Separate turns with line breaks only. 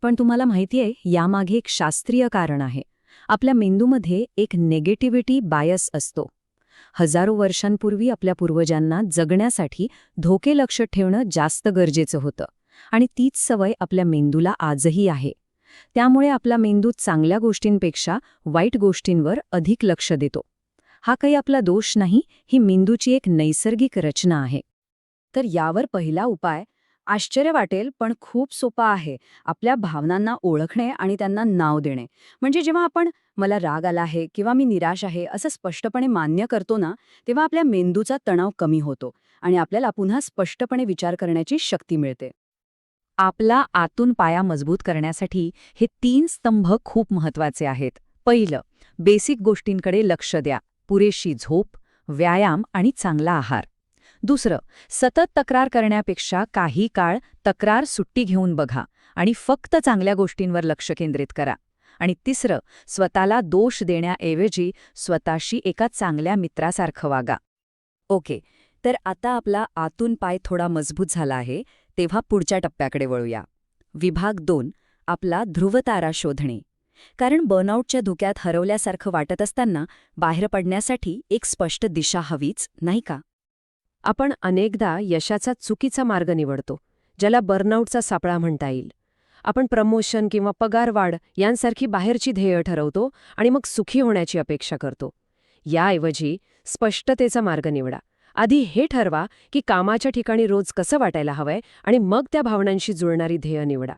पण तुम्हाला माहिती आहे, यामागे एक शास्त्रीय कारण आहे. आपल्या मेंदूमध्ये एक नेगेटिव्हिटी बायस असतो. हजारो वर्षांपूर्वी आपल्या पूर्वजांना जगण्यासाठी धोके लक्षात ठेवणं जास्त गरजेचं होतं. आणि तीच सवय आपल्या मेंदूला आजही आहे. त्यामुळे आपला मेंदू चांगल्या गोष्टींपेक्षा वाईट गोष्टींवर अधिक लक्ष देतो. हा काही आपला दोष नाही, ही मेंदूची एक नैसर्गिक रचना आहे. तर यावर पहिला उपाय आश्चर्य वाटेल पण खूप सोपा आहे. आपल्या भावनांना ओळखणे आणि त्यांना नाव देणे. म्हणजे जेव्हा आपण मला राग आला आहे किंवा मी निराश आहे असं स्पष्टपणे मान्य करतो ना, तेव्हा आपल्या मेंदूचा तणाव कमी होतो आणि आपल्याला पुन्हा स्पष्टपणे विचार करण्याची शक्ती मिळते. आपला आतून पाया मजबूत करण्यासाठी हे 3 स्तंभ खूप महत्वाचे आहेत. पहिलं, बेसिक गोष्टींकडे लक्ष द्या. पुरेशी झोप, व्यायाम आणि चांगला आहार. दुसरं, सतत तक्रार करण्यापेक्षा काही काळ तक्रार सुट्टी घेऊन बघा आणि फक्त चांगल्या गोष्टींवर लक्ष केंद्रित करा. आणि तिसरं, स्वतःला दोष देण्याऐवजी स्वतःशी एका चांगल्या मित्रासारखं वागा. ओके, तर आता आपला आतून पाय थोडा मजबूत झाला आहे, तेव्हा पुढच्या टप्प्याकडे वळूया. विभाग 2, आपला ध्रुवतारा शोधणे. कारण बर्नआउटच्या धुक्यात हरवल्यासारखं वाटत असताना बाहेर पडण्यासाठी एक स्पष्ट दिशा हवीच, नाही का?
आपण अनेकदा यशाचा चुकीचा मार्ग निवडतो, ज्याला बर्नआउटचा सापळा म्हणता येईल. आपण प्रमोशन किंवा पगारवाढ यांसारखी बाहेरची ध्येय ठरवतो आणि मग सुखी होण्याची अपेक्षा करतो. याऐवजी स्पष्टतेचा मार्ग निवडा. आधी हे ठरवा की कामाच्या ठिकाणी रोज कसं वाटायला हवंय आणि मग त्या भावनांशी जुळणारी ध्येय निवडा.